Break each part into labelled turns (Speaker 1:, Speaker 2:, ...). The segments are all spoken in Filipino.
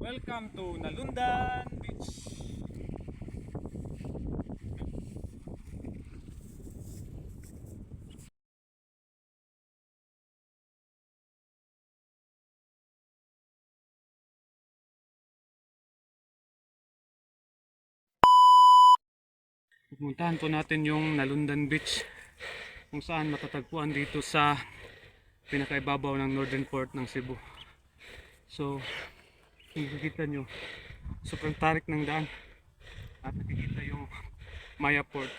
Speaker 1: Welcome to Nalundan Beach. Pupuntahan po natin yung Nalundan Beach, kung saan matatagpuan dito sa pinakaibabaw ng Northern Port ng Cebu. So, kung nakikita nyo, sobrang tarik ng daan at nakikita yung Maya Port.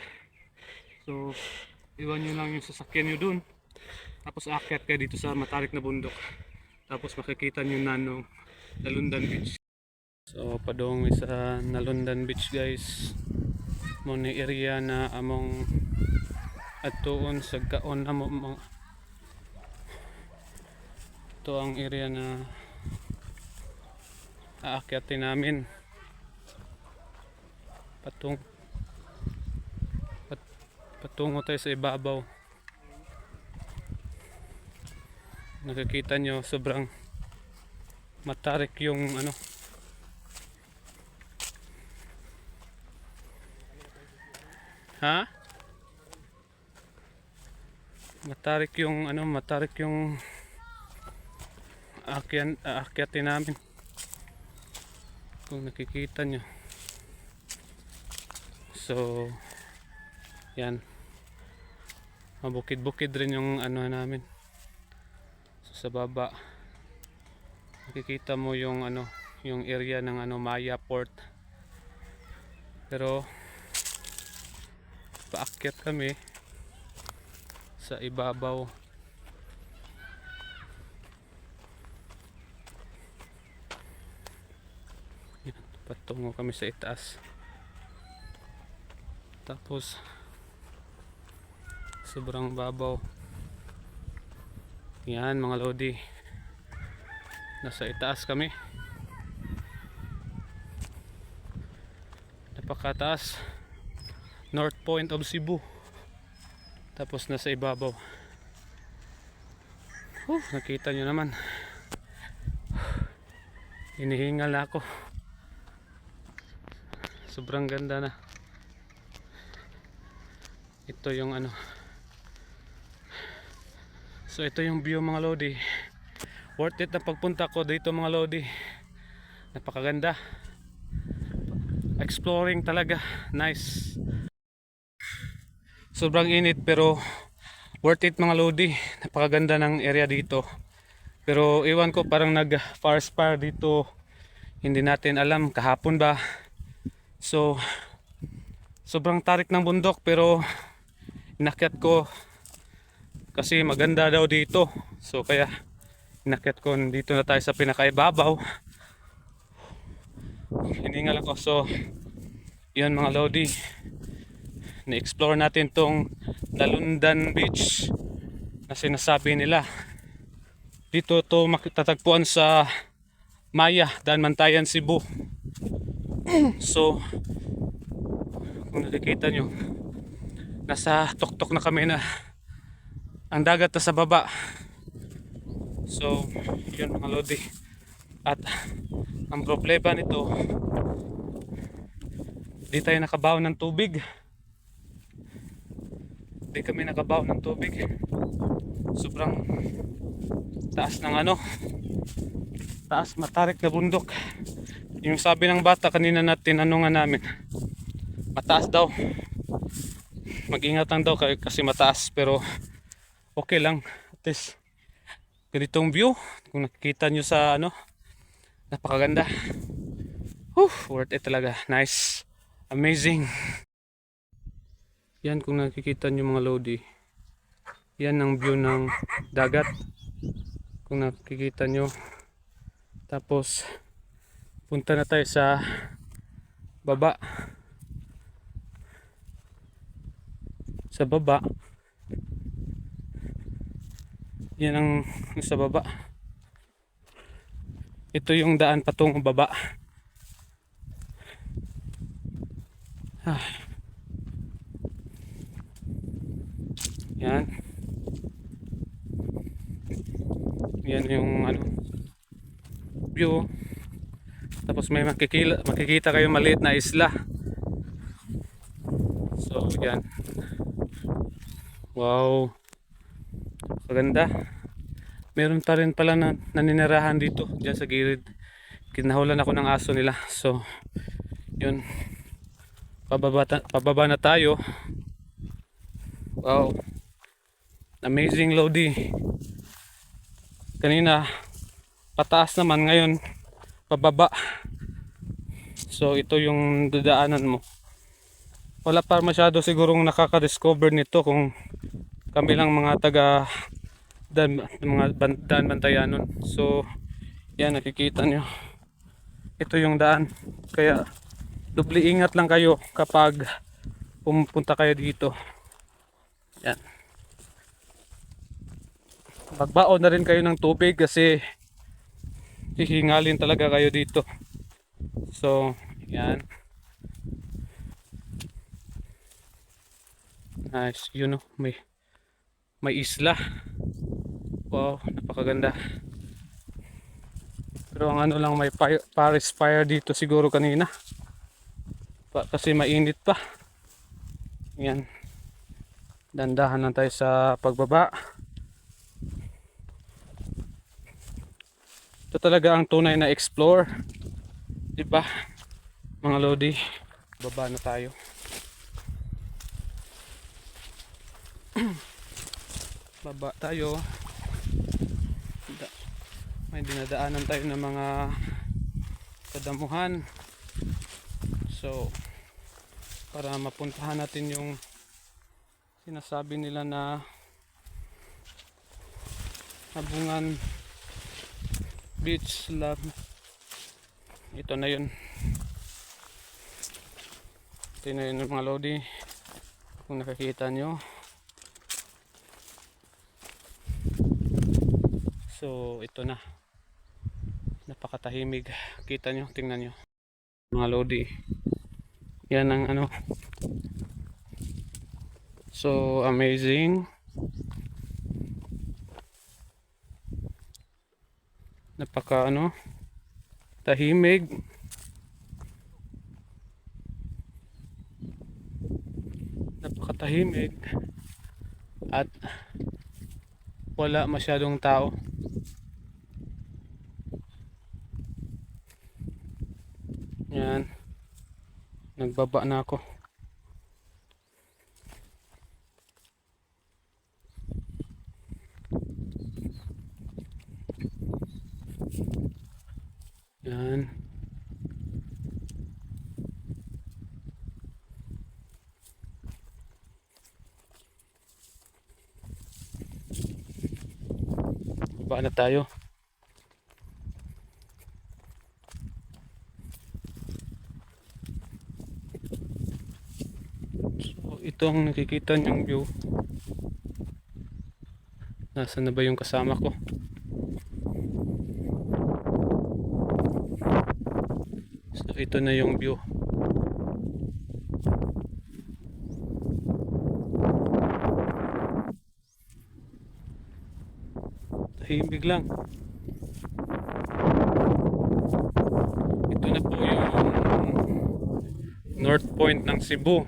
Speaker 1: So, iwan nyo lang yung sasakyan nyo dun, tapos aakyat kayo dito sa matarik na bundok, tapos makikita nyo na no Nalundan Beach. So, padong sa Nalundan Beach guys, mo ni area na among atuon sa kaon amo mga ito ang area na aakyatin namin patung patungo tayo sa ibabaw. Nakikita nyo sobrang matarik yung ano, ha? Matarik yung ano, matarik yung aakyatin namin. Kung nakikita nyo. So, yan. Mabukid-bukid rin yung ano namin. So, sa baba, nakikita mo yung ano, yung area ng ano, Maya Port. Pero, paakyat kami sa ibabaw. Yan, patungo kami sa itaas. Tapos sobrang babaw. Yan mga lodi, nasa itaas kami, napakataas, North Point of Cebu. Tapos nasa ibabaw. Nakita nyo naman, hinihingal na ako, sobrang ganda na. Ito yung ano, so ito yung view mga lodi. Worth it na pagpunta ko dito mga lodi, napakaganda, exploring talaga, nice. Sobrang init pero worth it mga lodi, napakaganda ng area dito. Pero iwan ko, parang nag forest fire dito, hindi natin alam, kahapon ba. So sobrang tarik ng bundok pero inakyat ko kasi maganda daw dito. So kaya inakyat ko, dito na tayo sa pinakaibabaw. Hiningal ako. So yun mga lodi, na-explore natin tong Nalundan Beach na sinasabi nila. Dito to makitatagpuan sa Maya, Danmantayan, Cebu. So kung nakikita nyo, nasa tuktok na kami na, ang dagat na sa baba. So yun mga lodi. At ang problema nito, di tayo nakabaw ng tubig. Di kami nakabaw ng tubig. Sobrang taas ng ano, taas, matarik na bundok. Yung sabi ng bata kanina na tinanungan namin, mataas daw, mag-ingat lang daw kasi mataas. Pero okay lang, at least ganitong view. Kung nakikita nyo sa ano, napakaganda. Worth it talaga, nice, amazing. Yan, kung nakikita nyo mga lodi, yan ang view ng dagat, kung nakikita nyo. Tapos punta na tayo sa baba. Sa baba, yan ang sa baba. Ito yung daan patungong baba. Yan. Yan yung ano, view. Tapos may makikita kayo maliit na isla. So yan. Wow, maganda. Meron pa rin pala na naninirahan dito dyan sa gilid. Kinahulan ako ng aso nila. So yun, pababa na tayo. Wow, amazing Lodi. Kanina pataas naman, ngayon pababa. So ito yung dadaanan mo. Wala pa masyado sigurong nakaka-discover nito kung kami lang mga taga daan bantayanon. So yan, nakikita nyo, ito yung daan. Kaya doble ingat lang kayo kapag pumunta kayo dito. Yan, magbaon na rin kayo ng tubig kasi hihingalin talaga kayo dito. So yan, nice. Yun, may isla. Wow, napakaganda. Pero ang ano lang, may Paris fire dito siguro kanina kasi mainit pa. Yan, dandahan lang tayo sa pagbaba. Ito talaga ang tunay na explore, diba mga Lodi? Baba na tayo. Baba tayo. May dinadaanan tayo ng mga kadamuhan. So para mapuntahan natin yung sinasabi nila na Habungan Beach Lab. Ito na yun. Ito na yun mga Lodi, kung nakakita nyo. So ito na, napakatahimig. Kita nyo, tingnan nyo mga Lodi, yan ang ano. So amazing, napaka ano, tahimig. Napakatahimig at wala masyadong tao. Yan, nagbaba na ako. Yan, baba na tayo. So itong nakikita niyong view, nasaan na ba yung kasama ko? So ito na yung view. Tahimik lang. Ito na po yung North Point ng Cebu.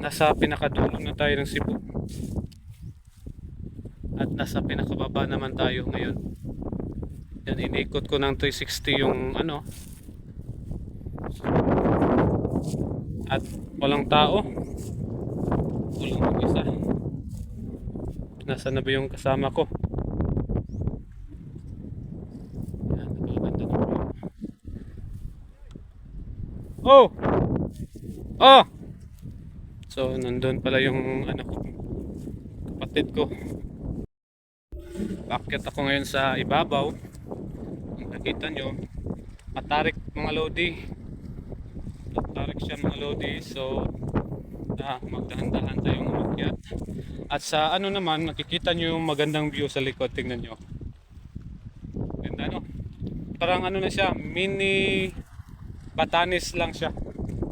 Speaker 1: Nasa pinakadulo na tayo ng Cebu. At nasa pinakababa naman tayo ngayon. Yan, inikot ko ng 360 yung ano. At walang tao. Walang mag-isa. Nasaan na ba yung kasama ko? Yan, napakaganda na po. Oh! Oh! So nandun pala yung ano ko, kapatid ko. Paakyat ako ngayon sa ibabaw. Kung nakita nyo, matarik mga Lodi. Matarik siya mga Lodi. So magdahan-dahan tayong umakyat. At sa ano naman, nakikita nyo yung magandang view sa likod. Tingnan nyo, ganda no? Parang ano na siya, mini Batanes lang siya,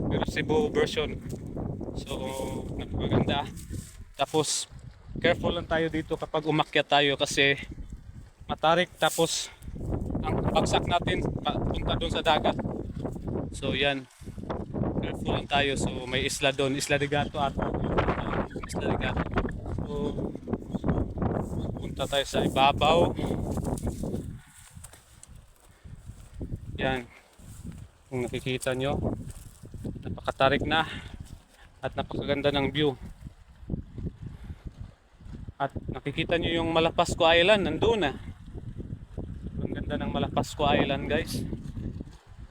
Speaker 1: pero Cebu version. So napakaganda. Tapos careful lang tayo dito kapag umakyat tayo kasi matarik, tapos ang bagsak natin punta doon sa dagat. So yan, careful lang tayo. So may isla doon, Isla de Gato at Isla de Gato. So punta tayo sa ibabaw. Yan, kung nakikita nyo, napakatarik na at napakaganda ng view. At nakikita nyo yung Malapascua Island, nandun na. Ang ganda ng Malapascua Island, guys.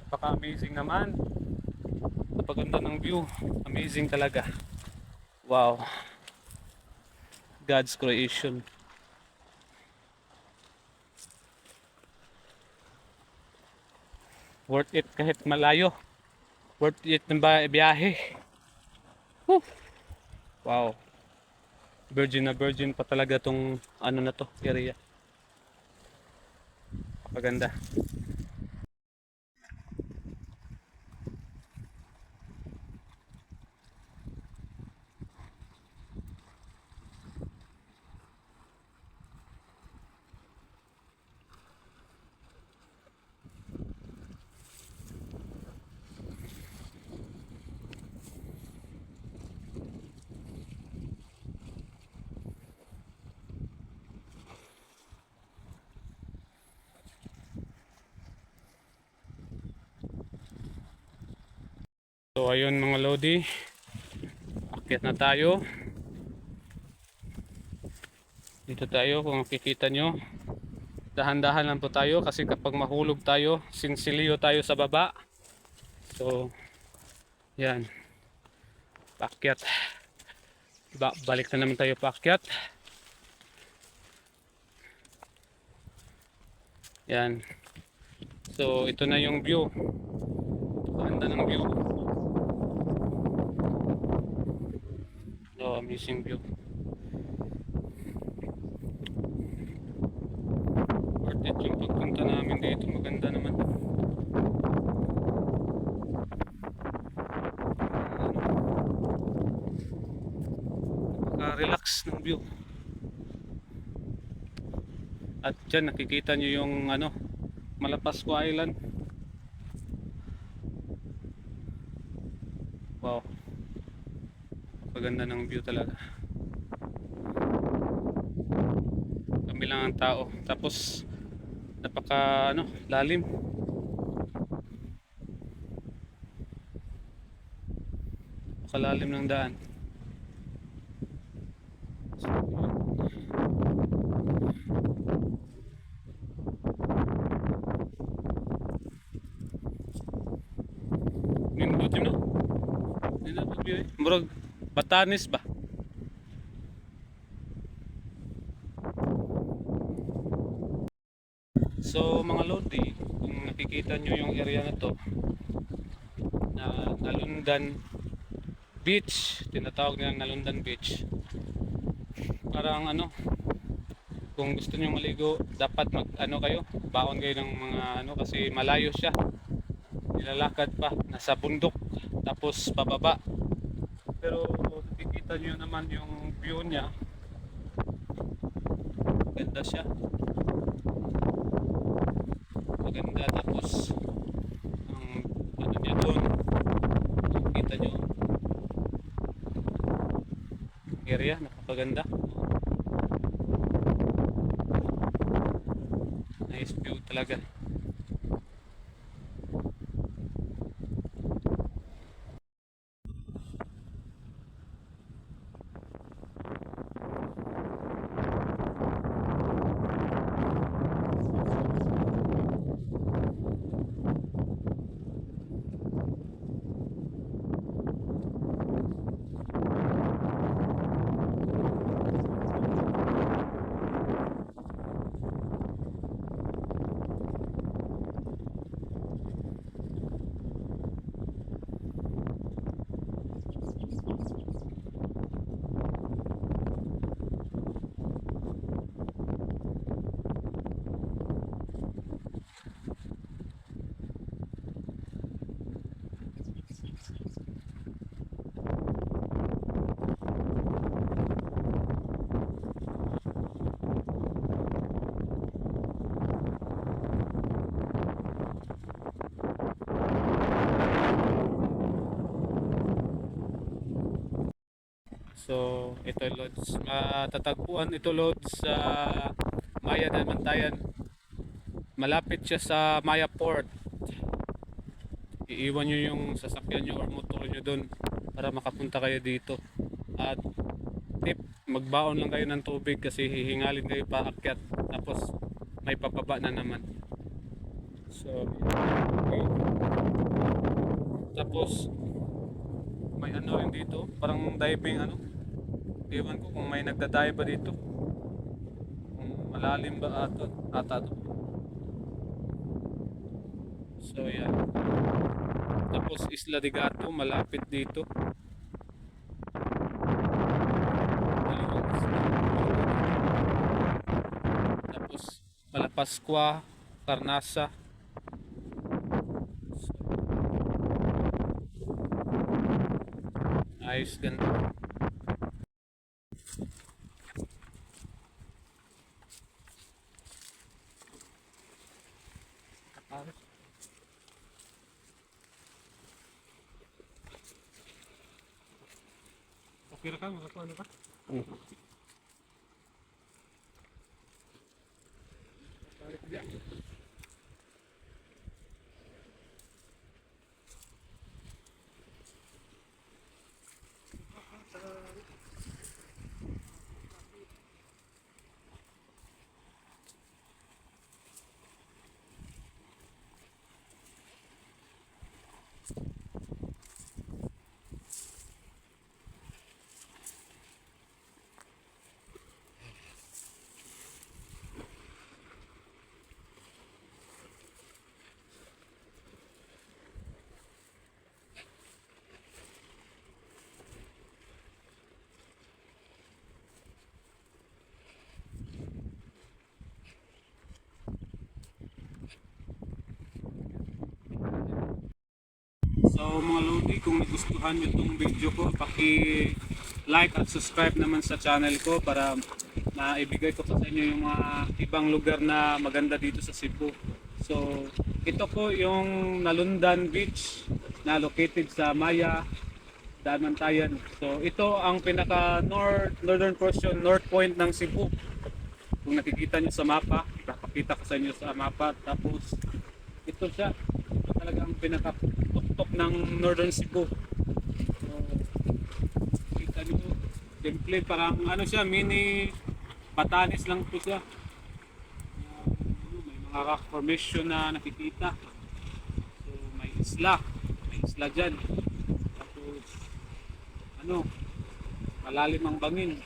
Speaker 1: Napaka-amazing naman. Napakaganda ng view. Amazing talaga. Wow. God's creation. Worth it kahit malayo. Worth it ng biyahe. Woo! Wow. Virgin na virgin pa talaga tong ano na to, area. Napakaganda. So ayun mga lodi, akyat na tayo. Dito tayo, kung makikita nyo, dahan-dahan lang po tayo kasi kapag mahulog tayo, sinsilyo tayo sa baba. So yan, paakyat. Balik na naman tayo paakyat. Yan. So ito na yung view. Ganda ng view. So amazing view. Worth it yung pagpunta namin dito. Maganda naman. Napaka-relax ng view. At dyan nakikita nyo yung ano, Malapascua Island. Wow. Paganda ng view talaga. Kami lang ang tao. Tapos napaka ano, lalim. Napakalalim ng daan. So, nindot yun no? Nindot yun eh. Murag Batanes ba? So mga lodi, kung nakikita nyo yung area na to, na Nalundan Beach, tinatawag nila Nalundan Beach. Parang ano, kung gusto nyo maligo, dapat mag ano kayo, baon kayo ng mga ano kasi malayo siya. Nilalakad pa, nasa bundok, tapos pababa. Pero nakikita nyo naman yung view niya. Ganda siya. Maganda, tapos ang ano niya doon, nakikita nyo area, napakaganda. Nice view talaga. So ito loads, matatagpuan ito loads sa Maya Dalmantayan. Malapit siya sa Maya Port. Iiwan nyo yung sasakyan nyo or motor nyo doon para makapunta kayo dito. At tip, magbaon lang kayo ng tubig kasi hihingalin kayo paakyat, tapos may papaba na naman. So okay. Tapos may ano rin dito, parang diving ano, ewan ko kung may nagdadive ba dito, kung malalim ba ata to. So yan, tapos Isla de Gato malapit dito. Tapos Malapascua, Carnasa. Ayos, ganda. Okay na ka? Makakuha na ka? So mga Lodi, kung nagustuhan nyo itong video ko, paki-like at subscribe naman sa channel ko para maibigay ko sa inyo yung mga ibang lugar na maganda dito sa Cebu. So ito po yung Nalundan Beach na located sa Maya Dalmantayan. So ito ang pinaka northern portion, north point ng Cebu. Kung nakikita nyo sa mapa, ipapakita ko sa inyo sa mapa. Tapos ito siya, ito talaga ang pinaka tuktok ng Northern Cebu. So, kita nyo, simple, parang ano siya, mini Batanes lang po siya. May mga rock formation na nakikita. So, may isla dyan. Tapos, ano, malalim ang bangin.